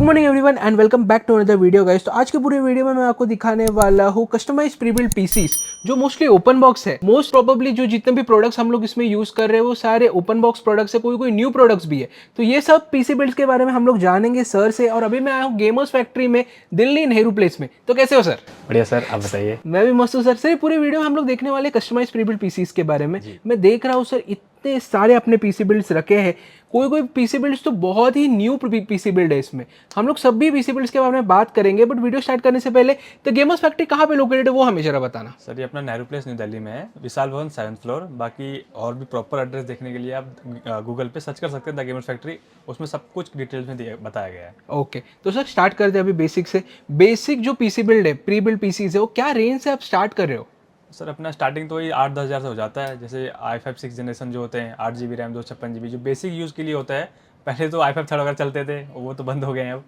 Morning everyone and welcome back to another video guys. तो आज के पूरे वीडियो में मैं आपको दिखाने वाला हूँ कस्टमाइज प्री बिल्ड पीसीस जो मोस्टली ओपन बॉक्स है। मोस्ट प्रोबेबली जो जितने भी प्रोडक्ट्स हम लोग इसमें यूज कर रहे हैं वो सारे ओपन बॉक्स प्रोडक्ट्स है, कोई कोई न्यू प्रोडक्ट्स भी है। तो ये सब पीसी बिल्ड्स के बारे में हम लोग जानेंगे सर से। और अभी मैं आया हूँ गेमर्स फैक्ट्री में, दिल्ली नेहरू प्लेस में। तो कैसे हो सर? बढ़िया सर, आप बताइए। मैं भी मस्त हूँ सर। सर पूरे वीडियो में हम लोग देखने वाले कस्टमाइज प्री बिल्ड पीसीस के बारे में। मैं देख रहा हूँ सर इतने सारे अपने पीसी बिल्ड्स रखे हैं। कोई कोई पीसी बिल्ड्स तो बहुत ही न्यू पीसी बिल्ड है। इसमें हम लोग सभी पीसी बिल्ड्स के बारे में बात करेंगे, बट वीडियो स्टार्ट करने से पहले तो गेमर्स फैक्ट्री कहाँ पे लोकेटेड है वो हमें जरा बताना। सर ये अपना नेहरू प्लेस न्यू दिल्ली में है, विशाल भवन 7th फ्लोर। बाकी और भी प्रॉपर एड्रेस देखने के लिए आप गूगल पे सर्च कर सकते हैं द गेमर्स फैक्ट्री, उसमें सब कुछ डिटेल्स में बताया गया है। ओके तो सर स्टार्ट करते हैं अभी बेसिक से। बेसिक जो पीसी बिल्ड है, प्री बिल्ड पीसीज है, वो क्या रेंज से आप स्टार्ट कर रहे हो? सर अपना स्टार्टिंग तो वही 8-10 हज़ार से हो जाता है। जैसे i5 6 जनरेशन जो होते हैं, 8 GB रैम 256 GB जो बेसिक यूज़ के लिए होता है। पहले तो i5 थर्ड वगैरह चलते थे, वो तो बंद हो गए हैं अब।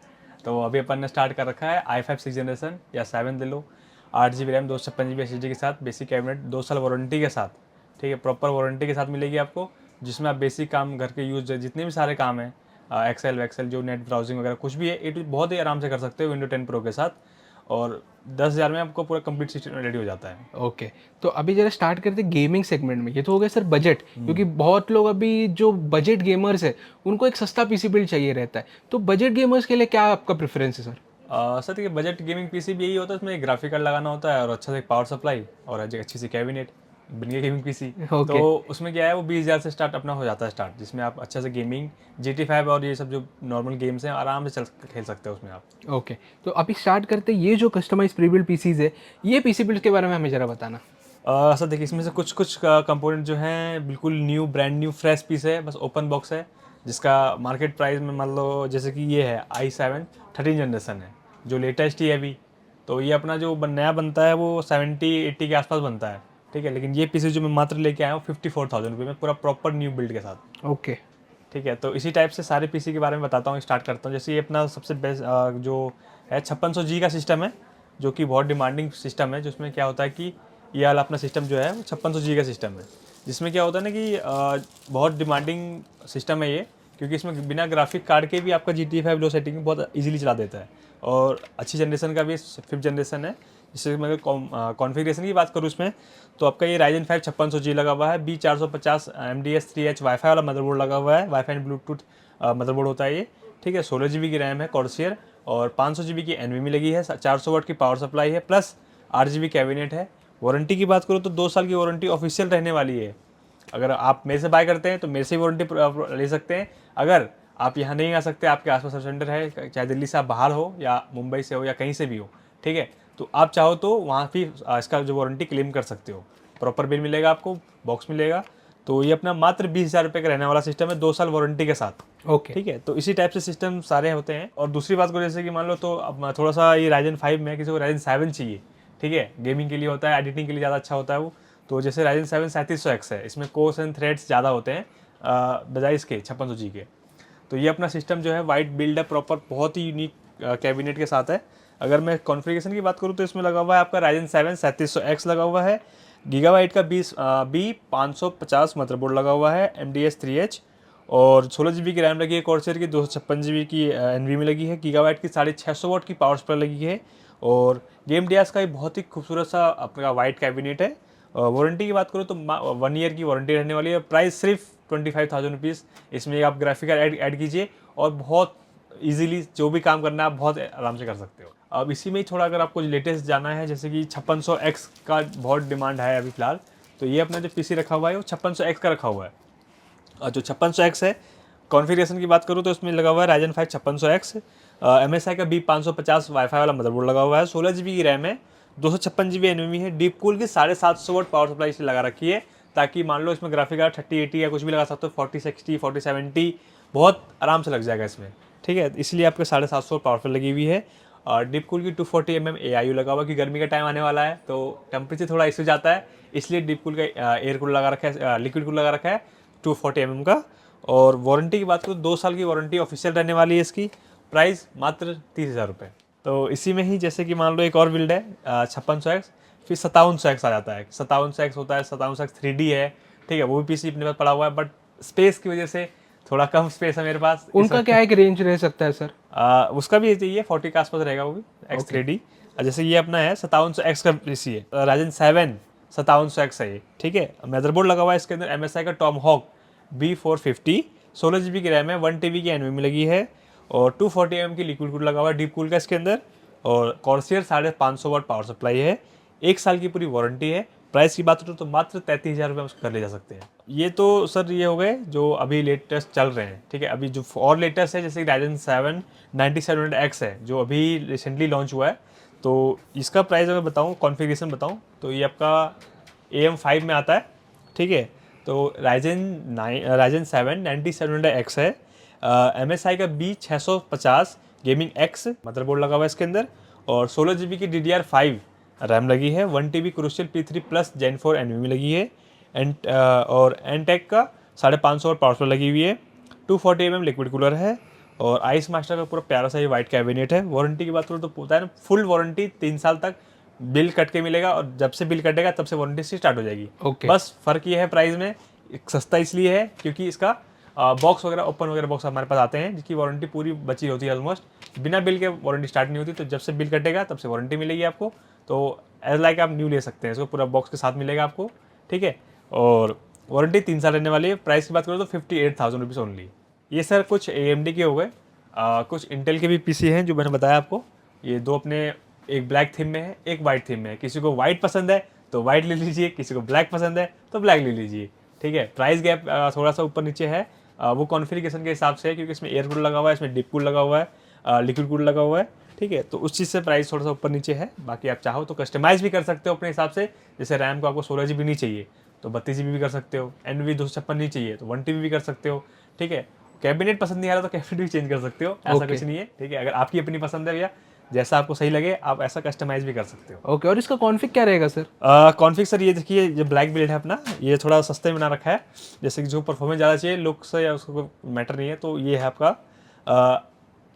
तो अभी अपन ने स्टार्ट कर रखा है i5 6 जनरेशन या 7 ले लो, 8 GB रैम 256 GB SSD के साथ, बेसिक कैबिनेट, 2 साल वारंटी के साथ। ठीक है, प्रॉपर वारंटी के साथ मिलेगी आपको, जिसमें आप बेसिक काम घर के यूज जितने भी सारे काम हैं, एक्सेल वैक्सेल जो नेट ब्राउजिंग वगैरह कुछ भी है, ये बहुत ही आराम से कर सकते हो विंडो 10 प्रो के साथ। और 10,000 में आपको पूरा कंप्लीट सिस्टम रेडी हो जाता है। ओके तो अभी जरा स्टार्ट करते हैं गेमिंग सेगमेंट में। ये तो हो गया सर बजट, क्योंकि बहुत लोग अभी जो बजट गेमर्स है उनको एक सस्ता पीसी बिल्ड चाहिए रहता है। तो बजट गेमर्स के लिए क्या आपका प्रेफरेंस है सर? सर देखिए, बजट गेमिंग पीसी भी यही होता है, उसमें एक ग्राफिक कार्ड लगाना होता है और अच्छा से पावर सप्लाई और अच्छी सी कैबिनेट, बन गया गेमिंग पीसी। तो उसमें क्या है, वो 20,000 से स्टार्ट अपना हो जाता है स्टार्ट, जिसमें आप अच्छा से गेमिंग GT5 और ये सब जो नॉर्मल गेम्स हैं आराम से खेल सकते हैं उसमें आप। ओके तो अभी स्टार्ट करते हैं ये जो कस्टमाइज प्री बिल्ड पीसीज है, ये पीसी बिल्ड के बारे में हमें जरा बताना। सर देखिए, इसमें से कुछ कुछ कंपोनेंट जो हैं बिल्कुल new, brand new fresh piece है, बस ओपन बॉक्स है, जिसका मार्केट प्राइस में मान लो जैसे कि ये है i7 13 जनरेशन है, जो लेटेस्ट ही है अभी। तो ये अपना जो नया बनता है वो 70-80 के आसपास बनता है। ठीक है, लेकिन ये पीसी जो मैं मात्र लेके आया हूँ 54,000 रुपये में, पूरा प्रॉपर न्यू बिल्ड के साथ। ओके ठीक है, तो इसी टाइप से सारे पीसी के बारे में बताता हूँ, स्टार्ट करता हूँ। जैसे ये अपना सबसे बेस्ट जो है 5600G का सिस्टम है, जो कि बहुत डिमांडिंग सिस्टम है। जिसमें क्या होता है कि ये वाला अपना सिस्टम जो है वो 5600G का सिस्टम है, जिसमें क्या होता है ना कि बहुत डिमांडिंग सिस्टम है ये, क्योंकि इसमें बिना ग्राफिक कार्ड के भी आपका GT5 लो सेटिंग बहुत इजीली चला देता है। और अच्छी जनरेशन का भी 5th जनरेशन है। जिससे मैं कॉन्फ़िगरेशन की बात करूँ इसमें, तो आपका ये Ryzen 5 5600G लगा हुआ है, B450 MDS3H वाईफाई वाला मदरबोर्ड लगा हुआ है, वाईफाई एंड ब्लूटूथ मदरबोर्ड होता है ये। ठीक है, 16 GB की रैम है कॉर्सियर, और 500 GB की NVMe लगी है, 400 वाट की पावर सप्लाई है, प्लस 8 GB कैबिनेट है। वारंटी की बात करूँ तो 2 साल की वारंटी ऑफिशियल रहने वाली है। अगर आप मेरे से बाय करते हैं तो मेरे से ही वारंटी ले सकते हैं। अगर आप यहाँ नहीं आ सकते, आपके आसपास सर्विस सेंटर है, चाहे दिल्ली से आप बाहर हो या मुंबई से हो या कहीं से भी हो, ठीक है, तो आप चाहो तो वहाँ भी इसका जो वारंटी क्लेम कर सकते हो। प्रॉपर बिल मिलेगा आपको, बॉक्स मिलेगा। तो ये अपना मात्र 20,000 रुपये का रहने वाला सिस्टम है, 2 साल वारंटी के साथ। ओके ठीक है, तो इसी टाइप से सिस्टम सारे होते हैं। और दूसरी बात को, जैसे कि मान लो तो अब थोड़ा सा ये Ryzen 5 में किसी को Ryzen 7 चाहिए, ठीक है, गेमिंग के लिए होता है, एडिटिंग के लिए ज़्यादा अच्छा होता है वो। तो जैसे Ryzen 7 3700X है, इसमें कोर्स एंड थ्रेड्स ज़्यादा होते हैं बजाय इसके 5600G के। तो ये अपना सिस्टम जो है वाइट बिल्ड है, प्रॉपर बहुत ही यूनिक कैबिनेट के साथ है। अगर मैं कॉन्फ़िगरेशन की बात करूँ तो इसमें लगा हुआ है आपका Ryzen 7 3700X लगा हुआ है, गीगाबाइट का B550 मदरबोर्ड लगा हुआ है, MDS3H, और 16 GB की रैम लगी है कॉर्सर की, 256 GB की NVMe लगी है, गीगाबाइट की 650 वाट की पावर सप्लाई लगी है। और गेम डियास का एक बहुत ही खूबसूरत सा अपना वाइट कैबिनेट है। वारंटी की बात करूँ तो 1 ईयर की वारंटी रहने वाली है। प्राइस सिर्फ 25,000 रुपीज़। इसमें आप ग्राफिक ऐड कीजिए और बहुत इजीली जो भी काम करना है आप बहुत आराम से कर सकते हो। अब इसी में ही थोड़ा अगर आपको लेटेस्ट जाना है, जैसे कि 5600X का बहुत डिमांड है अभी फ़िलहाल, तो ये अपना जो पीसी रखा हुआ है वो 5600X का रखा हुआ है। और जो 5600X है, कॉन्फ़िगरेशन की बात करूँ तो इसमें लगा हुआ है Ryzen 5 5600X, MSI का B550 वाईफाई वाला मदरबोर्ड लगा हुआ है, 16 GB की रैम है, 256 GB NVMe है, डीप कूल की 750 वाट पावर सप्लाई इसलिए लगा रखी है, ताकि मान लो इसमें ग्राफिक कार्ड 3080 या कुछ भी लगा सकते हो, 4060 4070 बहुत आराम से लग जाएगा इसमें। ठीक है, इसलिए आपके 750 पावर सप्लाई लगी हुई है। और डीप कूल की 240 mm AIU लगा हुआ है, कि गर्मी का टाइम आने वाला है तो टेम्परेचर थोड़ा इशू जाता है, इसलिए डीप कूल का एयर कूल लगा रखा है, लिक्विड कूल लगा रखा है 240 mm का। और वारंटी की बात करूँ 2 साल की वारंटी ऑफिशियल रहने वाली है इसकी। प्राइस मात्र 30,000 रुपये। तो इसी में ही जैसे कि मान लो एक और बिल्ड है 5600X, फिर 5700X आ जाता है। 5700X होता है, 5700X 3D है, ठीक है, वो भी पीसी अपने पास पड़ा हुआ है, बट स्पेस की वजह से थोड़ा कम स्पेस है मेरे पास। उनका क्या एक रेंज रह सकता है सर? उसका भी चाहिए 40 के आसपास रहेगा वो भी, X3D। जैसे ये अपना है 5700X का पीसी है, राजन 7 5700X है ये, ठीक है। मदरबोर्ड लगा हुआ है इसके अंदर MSI का टॉमहॉक B450, 16 GB की रैम है, 1 TB की NVMe लगी है और 240 mm की लिक्विड कूल लगा हुआ है, डीप कूल का इसके अंदर। और कॉर्सियर 550 वाट पावर सप्लाई है, 1 साल की पूरी वारंटी है। प्राइस की बात करूँ तो मात्र 33,000 रुपये उसको कर ले जा सकते हैं। ये तो सर ये हो गए जो अभी लेटेस्ट चल रहे हैं, ठीक है। अभी जो और लेटेस्ट है जैसे राइजन 7 9700X है जो अभी रिसेंटली लॉन्च हुआ है, तो इसका प्राइस अगर बताऊँ, कॉन्फ़िगरेशन बताऊँ तो ये आपका AM5 में आता है, ठीक है। तो राइजन 7 9700X है, MSI का B650 गेमिंग X मदरबोर्ड लगा हुआ है इसके अंदर और 16 GB की DDR5 रैम लगी है, 1 TB crucial P3 plus Gen 4 NVMe लगी है और एनटेक का 550 वाट पावर सप्लाई लगी हुई है, 240 mm लिक्विड कूलर है और आइस मास्टर का पूरा प्यारा सा ये वाइट कैबिनेट है। वारंटी की बात करूँ तो होता है ना, फुल वारंटी 3 साल तक बिल कट के मिलेगा और जब से बिल कटेगा तब से वारंटी से स्टार्ट हो जाएगी। Okay. बस फ़र्क ये है प्राइस में, सस्ता इसलिए है क्योंकि इसका बॉक्स वगैरह ओपन वगैरह बॉक्स हमारे पास आते हैं जिसकी वारंटी पूरी बची होती है ऑलमोस्ट। बिना बिल के वारंटी स्टार्ट नहीं होती, तो जब से बिल कटेगा तब से वारंटी मिलेगी आपको। तो एज लाइक आप न्यू ले सकते हैं इसको, पूरा बॉक्स के साथ मिलेगा आपको, ठीक है। और वारंटी 3 साल रहने वाली है। प्राइस की बात करो तो 58,000 रुपीज़ ओनली। ये सर कुछ AMD के हो गए, कुछ इंटेल के भी पीसी हैं जो मैंने बताया आपको। ये दो अपने, एक ब्लैक थीम में है, एक वाइट थीम में है। किसी को वाइट पसंद है तो वाइट ले लीजिए, किसी को ब्लैक पसंद है तो ब्लैक ले लीजिए, ठीक है। प्राइस गैप थोड़ा सा ऊपर नीचे है, वो कॉन्फ़िगरेशन के हिसाब से है क्योंकि इसमें एयर कूलर लगा हुआ है, इसमें डीप कूल लगा हुआ है, लिक्विड कूल लगा हुआ है, ठीक है। तो उस चीज़ से प्राइस थोड़ा सा ऊपर नीचे है। बाकी आप चाहो तो कस्टमाइज़ भी कर सकते हो अपने हिसाब से। जैसे रैम को आपको 16 GB नहीं चाहिए तो 32 GB भी कर सकते हो, NVMe 256 नहीं चाहिए तो 1 TB भी कर सकते हो, ठीक है। कैबिनेट पसंद नहीं आ रहा तो कैबिनेट भी चेंज कर सकते हो, ऐसा कुछ नहीं है, ठीक है। अगर आपकी अपनी पसंद है भैया, जैसा आपको सही लगे आप ऐसा कस्टमाइज़ भी कर सकते हो। ओके, और इसका कॉन्फ़िग क्या रहेगा सर? कॉन्फ़िग सर ये देखिए, जो ब्लैक बिल्ड है अपना, ये थोड़ा सस्ते में बना रखा है। जैसे कि जो परफॉर्मेंस ज़्यादा चाहिए, लुक्स या उसको मैटर नहीं है, तो ये है आपका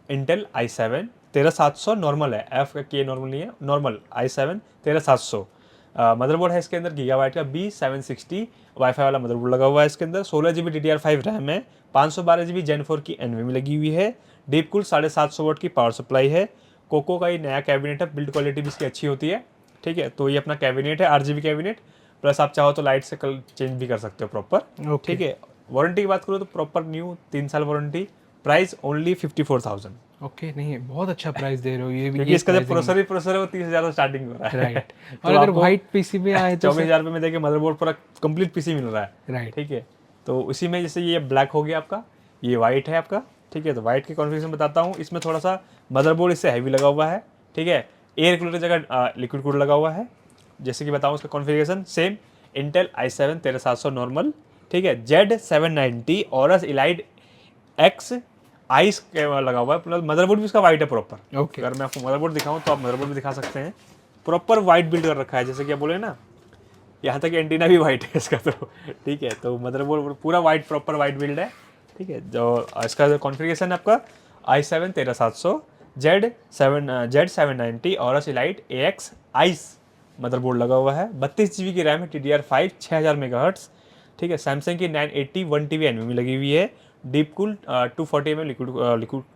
इंटेल i7 13700 नॉर्मल है, F का के नॉर्मल नहीं है, नॉर्मल i7 13700। मदरबोर्ड है इसके अंदर गीगाबाइट का B760 वाईफाई वाला मदरबोर्ड लगा हुआ है इसके अंदर। 16 GB DDR5 रैम है, 512 GB Gen 4 की NVMe लगी हुई है, डीप कूल 750 वाट की पावर सप्लाई है। कोको का ये नया कैबिनेट है, बिल्ड क्वालिटी भी इसकी अच्छी होती है, ठीक है। तो ये अपना कैबिनेट है, RGB कैबिनेट, प्लस आप चाहो तो लाइट से कलर चेंज भी कर सकते हो प्रॉपर, ठीक है। वारंटी की बात करो तो प्रॉपर न्यू 3 साल वारंटी। Price only 54,000। ओके, नहीं बहुत अच्छा प्राइस दे रहे हो ये भी, क्योंकि इसका जो प्रोसेसर है वो 30,000 से स्टार्टिंग हो रहा है, राइट। और अगर व्हाइट पीसी में आए तो 24,000 रुपये में देखिए मदरबोर्ड पूरा कंप्लीट पीसी मिल रहा है, राइट, ठीक है। तो इसी में जैसे ये ब्लैक हो गया आपका, ये वाइट है आपका, ठीक है। तो वाइट की कॉन्फ़िगरेशन बताता हूँ। इसमें थोड़ा सा मदरबोर्ड इससे हैवी लगा हुआ है, ठीक है। एयर कूलर की जगह लिक्विड कूलर लगा हुआ है। जैसे कि बताऊँ उसका configuration same, Intel i7 13700 normal, ठीक है। Z790 Aurus elite X ice लगा हुआ है, प्लस मदरबोर्ड भी इसका वाइट है प्रॉपर। ओके। अगर मैं आपको मदरबोर्ड दिखाऊं तो आप मदरबोर्ड भी दिखा सकते हैं, प्रॉपर वाइट बिल्ड कर रखा है, जैसे कि आप बोले ना, यहाँ तक एंटीना भी वाइट है इसका, तो ठीक है। तो मदरबोर्ड पूरा वाइट, प्रॉपर वाइट बिल्ड है, ठीक है। जो इसका जो कॉन्फ़िगरेशन है आपका i7 13700 Z790 Aurus elite AX ice motherboard लगा हुआ है, 32 GB की रैम है, DDR5 6000 MHz, ठीक है। सैमसंग की 980 1 TB NVMe लगी हुई है, deep cool 240 mm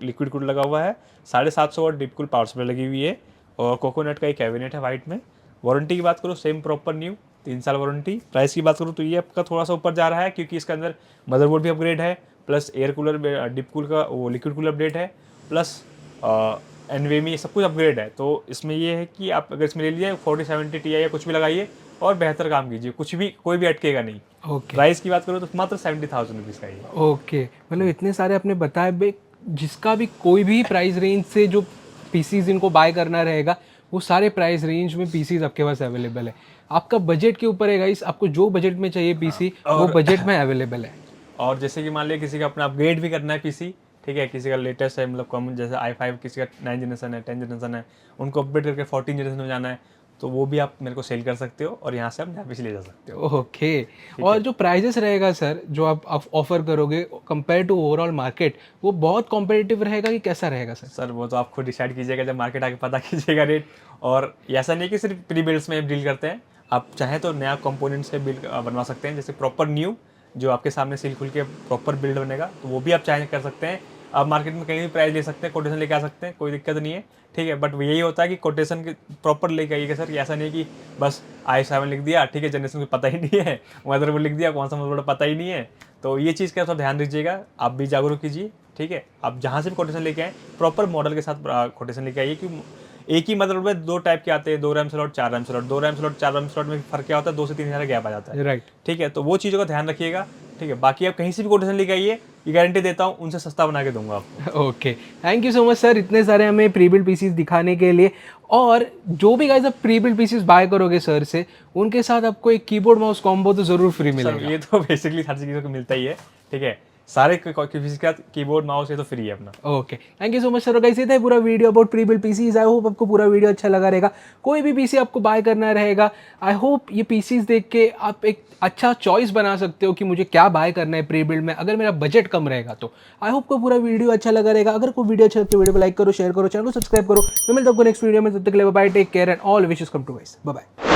liquid cool लगा हुआ है, 750 वाट डीप कूल पावर सप्लाई लगी हुई है और कोकोनट का एक कैबिनेट है वाइट में। वारंटी की बात करो सेम प्रॉपर न्यू 3 साल वारंटी। प्राइस की बात करूँ तो ये आपका थोड़ा सा ऊपर जा रहा है क्योंकि इसके अंदर मदरबोर्ड भी अपग्रेड है, plus air cooler deep cool का वो लिक्विड कूल अपडेट है, प्लस NVMe सब कुछ अपग्रेड है। तो इसमें ये है कि आप अगर इसमें ले लीजिए 4070 Ti या कुछ भी लगाइए और बेहतर काम कीजिए, कुछ भी कोई भी अटकेगा नहीं। ओके। प्राइस की बात करो तो मात्र 70,000 रुपीज़ का ही है। ओके, मतलब इतने सारे आपने बताए बे, जिसका भी कोई भी प्राइस रेंज से जो पीसीज इनको बाय करना रहेगा वो सारे प्राइस रेंज में पीसीज आपके पास अवेलेबल है। आपका बजट के ऊपर है गाइस, आपको जो बजट में चाहिए पीसी वो बजट में अवेलेबल है। और जैसे कि मान लिया किसी का अपना अपग्रेड भी करना है पीसी, ठीक है, किसी का लेटेस्ट है, मतलब कम, जैसे i5 किसी का 9 जनरेशन है, 10 जनरेशन है, उनको अपग्रेड करके 14 जनरेशन में जाना है, तो वो भी आप मेरे को सेल कर सकते हो और यहाँ से आप नया पीसी ले जा सकते हो। ओके, और जो प्राइजेस रहेगा सर जो आप ऑफर करोगे कंपेयर टू ओवरऑल मार्केट, वो बहुत कॉम्पिटिटिव रहेगा कि कैसा रहेगा सर? सर वो तो आप खुद डिसाइड कीजिएगा, जब मार्केट आके पता कीजिएगा रेट। और ऐसा नहीं कि सिर्फ प्री बिल्ड्स में डील करते हैं, आप चाहें तो नया कंपोनेंट से बिल्ड बनवा सकते हैं, जैसे प्रॉपर न्यू जो आपके सामने सील खुल के प्रॉपर बिल्ड बनेगा, तो वो भी आप चाहे कर सकते हैं। आप मार्केट में कहीं भी प्राइस ले सकते हैं, कोटेशन लेके आ सकते हैं, कोई दिक्कत नहीं है, ठीक है। बट यही होता है कि कोटेशन के प्रॉपर लेके आइएगा सर, ऐसा नहीं कि बस i7 लिख दिया, ठीक है, जनरेशन को पता ही नहीं है, मदरबोर्ड लिख दिया, कौन सा मदरबोर्ड पता ही नहीं है। तो ये चीज़ का थोड़ा ध्यान दीजिएगा, आप भी जागरूक कीजिए, ठीक है। आप जहाँ से भी कोटेशन लेके आए प्रॉपर मॉडल के साथ कोटेशन लेके आइए, क्योंकि एक ही मदरबोर्ड में 2 टाइप के आते हैं, 2 RAM slot, 4 RAM slot. 2 RAM slot 4 RAM slot में फर्क क्या होता है, 2 से 3 हज़ार गैप आ जाता है, राइट। ठीक है। तो वो चीज़ों का ध्यान रखिएगा, ठीक है। बाकी आप कहीं से भी कोटेशन लेके आइए, ये गारंटी देता हूँ, उनसे सस्ता बना के दूंगा आपको। Okay, thank you so much sir, इतने सारे हमें प्री बिल्ड पीसीस दिखाने के लिए। और जो भी गाइस आप प्री बिल्ड पीसीस बाय करोगे सर से, उनके साथ आपको एक कीबोर्ड माउस कॉम्बो तो जरूर फ्री सर मिलेगा। ये तो बेसिकली हर चीज़ों को मिलता ही है, ठीक है। सारे किसी का कीबोर्ड माउस ये तो फ्री है अपना। Okay, thank you so much sir. Guys ये था पूरा video about pre build PCs. I hope आपको पूरा वीडियो अच्छा लगा रहेगा। कोई भी पीसी आपको बाय करना रहेगा, आई होप ये पीसीस देख के आप एक अच्छा चॉइस बना सकते हो कि मुझे क्या बाय करना है प्री बिल्ड में, अगर मेरा बजट कम रहेगा तो। आई होप को पूरा वीडियो अच्छा लगा रहेगा। अगर कोई वीडियो अच्छा लगता है, वीडियो को लाइक करो, शेयर करो, चैनल को सब्सक्राइब करो। मैं मिलता हूँ नेक्स्ट वीडियो में, तब तक के लिए bye, take care and all wishes come to guys, bye bye.